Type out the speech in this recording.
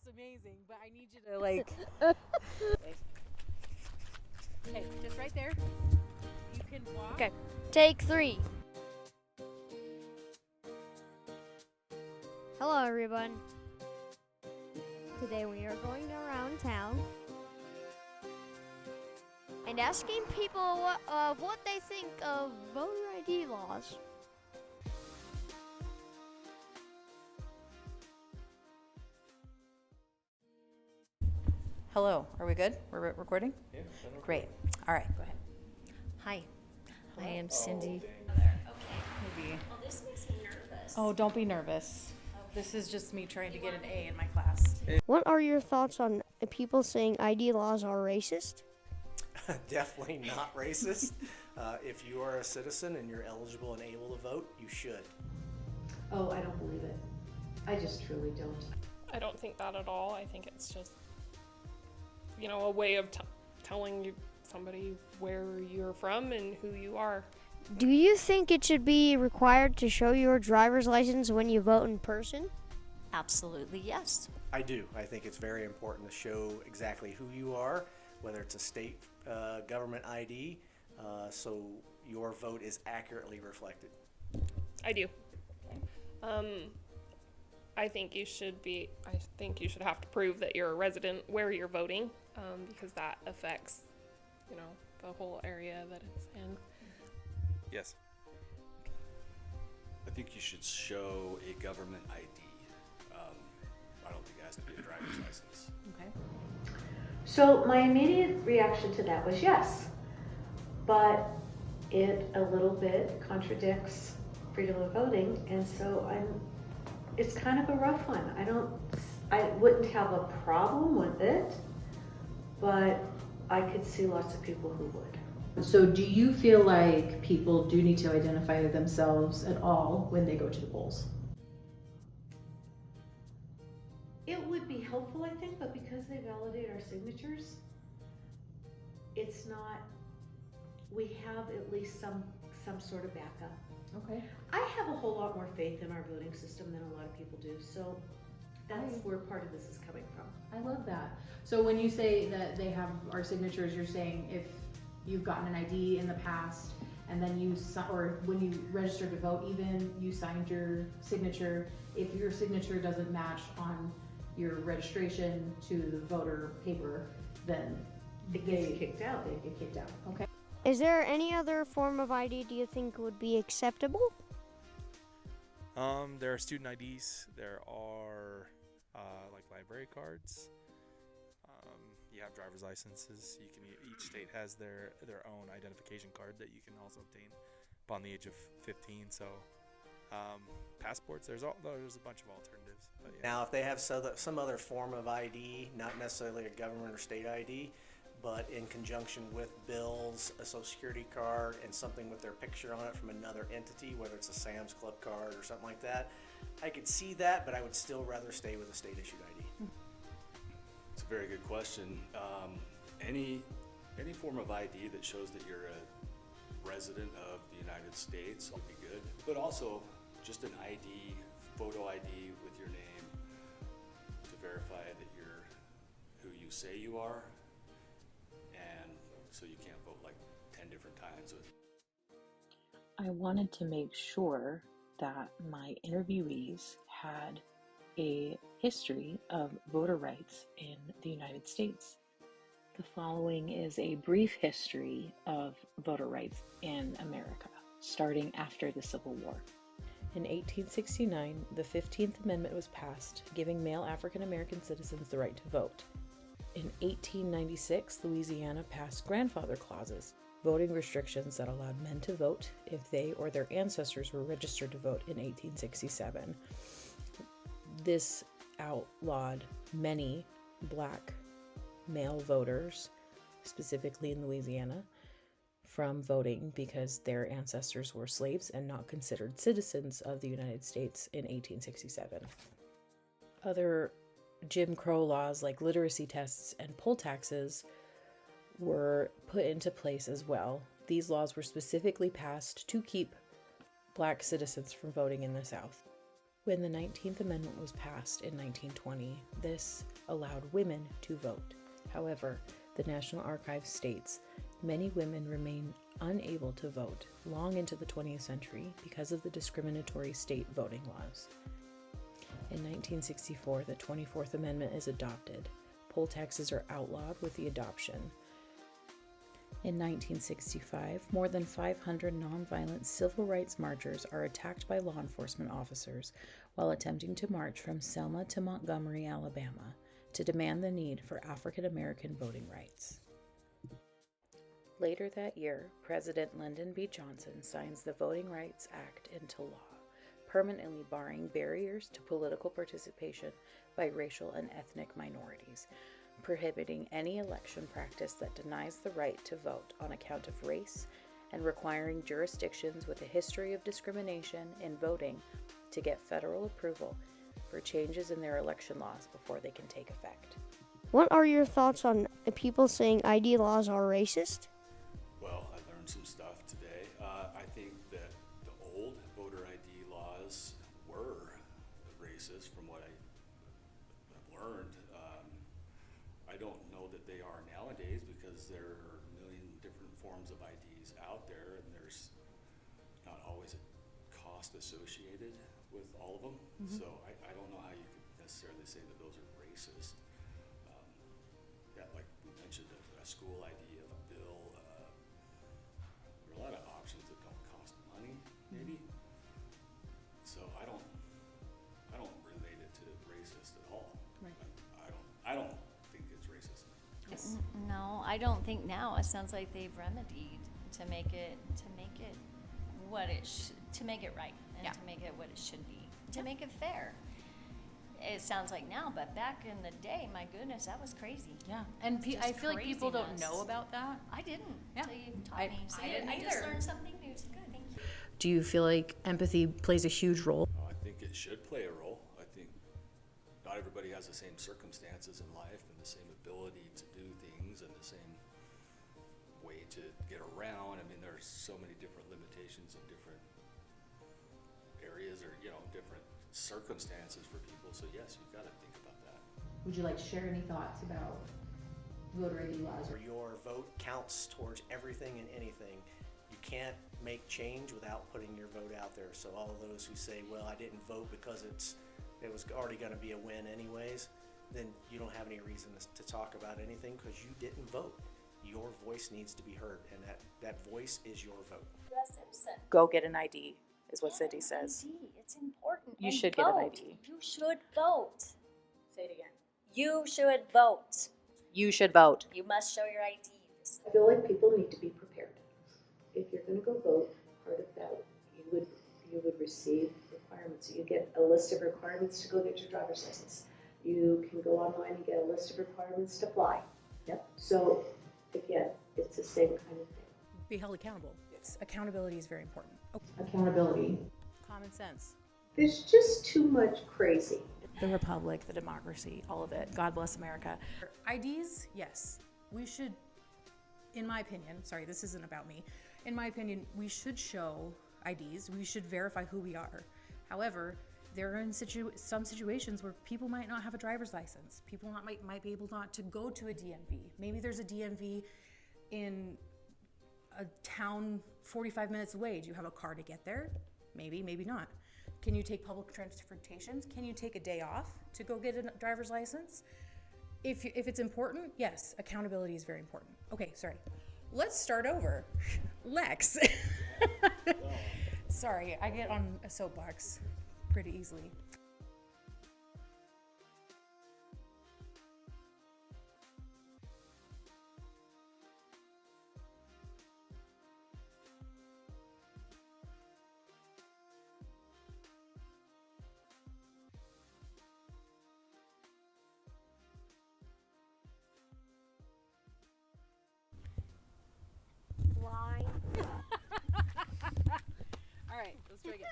amazing, but I need you to like. Okay, just right there. You can walk. Okay, take 3. Hello, everyone. Today we are going around town and asking people what they think of voter ID laws. Hello, are we good? We're recording? Yeah. Great. All right, go ahead. Hi, I am Cindy. Maybe. Oh, this makes me nervous. Oh, don't be nervous. This is just me trying to get an A in my class. What are your thoughts on people saying ID laws are racist? Definitely not racist. If you are a citizen and you're eligible and able to vote, you should. Oh, I don't believe it. I just truly don't. I don't think that at all. I think it's just, a way of telling somebody where you're from and who you are. Do you think it should be required to show your driver's license when you vote in person? Absolutely, yes. I do. I think it's very important to show exactly who you are, whether it's a state government ID, so your vote is accurately reflected. I do. I think you should have to prove that you're a resident where you're voting, because that affects, the whole area that it's in. Yes. I think you should show a government ID. I don't think it has to be a driver's license. Okay. So my immediate reaction to that was yes, but it a little bit contradicts freedom of voting, and so it's kind of a rough one. I wouldn't have a problem with it, but I could see lots of people who would. So do you feel like people do need to identify themselves at all when they go to the polls? It would be helpful, I think, but because they validate our signatures, it's not, we have at least some sort of backup. Okay. I have a whole lot more faith in our voting system than a lot of people do, so that's where part of this is coming from. I love that. So when you say that they have our signatures, you're saying if you've gotten an ID in the past and then or when you registered to vote even, you signed your signature, if your signature doesn't match on your registration to the voter paper, then it gets kicked out. They get kicked out. Okay. Is there any other form of ID do you think would be acceptable? There are student IDs. There are like library cards. You have driver's licenses. Each state has their own identification card that you can also obtain upon the age of 15. So passports. There's a bunch of alternatives. But yeah. Now, if they have some other form of ID, not necessarily a government or state ID, but in conjunction with bills, a social security card, and something with their picture on it from another entity, whether it's a Sam's Club card or something like that, I could see that, but I would still rather stay with a state-issued ID. It's a very good question. Any form of ID that shows that you're a resident of the United States would be good, but also just an ID, photo ID with your name to verify that you're who you say you are, and so you can't vote like 10 different times. I wanted to make sure that my interviewees had a history of voter rights in the United States. The following is a brief history of voter rights in America, starting after the Civil War. In 1869, the 15th Amendment was passed, giving male African American citizens the right to vote. In 1896, Louisiana passed grandfather clauses, voting restrictions that allowed men to vote if they or their ancestors were registered to vote in 1867. This outlawed many black male voters, specifically in Louisiana, from voting because their ancestors were slaves and not considered citizens of the United States in 1867. Other Jim Crow laws like literacy tests and poll taxes were put into place as well. These laws were specifically passed to keep black citizens from voting in the South. When the 19th Amendment was passed in 1920, this allowed women to vote. However, the National Archives states many women remain unable to vote long into the 20th century because of the discriminatory state voting laws. In 1964, the 24th Amendment is adopted. Poll taxes are outlawed with the adoption. In 1965, more than 500 nonviolent civil rights marchers are attacked by law enforcement officers while attempting to march from Selma to Montgomery, Alabama, to demand the need for African American voting rights. Later that year, President Lyndon B. Johnson signs the Voting Rights Act into law, permanently barring barriers to political participation by racial and ethnic minorities, prohibiting any election practice that denies the right to vote on account of race, and requiring jurisdictions with a history of discrimination in voting to get federal approval for changes in their election laws before they can take effect. What are your thoughts on people saying ID laws are racist? Well, I learned some stuff today. I think that the old voter ID laws were racist from what I've learned. I don't know that they are nowadays because there are a million different forms of IDs out there, and there's not always a cost associated with all of them. So I don't know how you could necessarily say that those are racist. Yeah, like we mentioned, a school ID, a bill. There are a lot of options that don't cost money, maybe. So I don't relate it to racist at all. Right. I don't think it's racist. No, I don't think now. It sounds like they've remedied to make it what it to make it right and to make it what it should be, to make it fair. It sounds like now, but back in the day, my goodness, that was crazy. Yeah, and Just I feel like people don't craziness. know about that. I didn't Yeah. until you taught I me. So didn't I just either. learned something new. It's good. Thank you. Do you feel like empathy plays a huge role? I think it should play a role. I think not everybody has the same circumstances in life and the same ability to do things and the same way to get around. I mean, there's so many different limitations in different areas or, different circumstances for people. So yes, you've got to think about that. Would you like to share any thoughts about voter ID laws? Where your vote counts towards everything and anything. You can't make change without putting your vote out there. So all of those who say, well, I didn't vote because it was already going to be a win anyways, then you don't have any reason to talk about anything because you didn't vote. Your voice needs to be heard, and that voice is your vote. Go get an ID, is what Cindy says. It's important. You And should get an vote. ID. You should vote. Say it again. You should vote. You should vote. You must show your IDs. I feel like people need to be prepared. If you're going to go vote, part of that you would receive requirements. You get a list of requirements to go get your driver's license. You can go online and get a list of requirements to fly. Yep. So again, it's the same kind of thing. Be held accountable. Accountability is very important. Accountability. Common sense. There's just too much crazy. The republic, the democracy, all of it. God bless America. IDs, yes. We should, in my opinion, sorry, this isn't about me. In my opinion, we should show IDs. We should verify who we are. However, there are some situations where people might not have a driver's license. People might be able not to go to a DMV. Maybe there's a DMV in a town 45 minutes away. Do you have a car to get there? Maybe, maybe not. Can you take public transportations? Can you take a day off to go get a driver's license? If it's important, yes, accountability is very important. Okay, sorry. Let's start over. Lex. Sorry, I get on a soapbox pretty easily. All right, let's try again.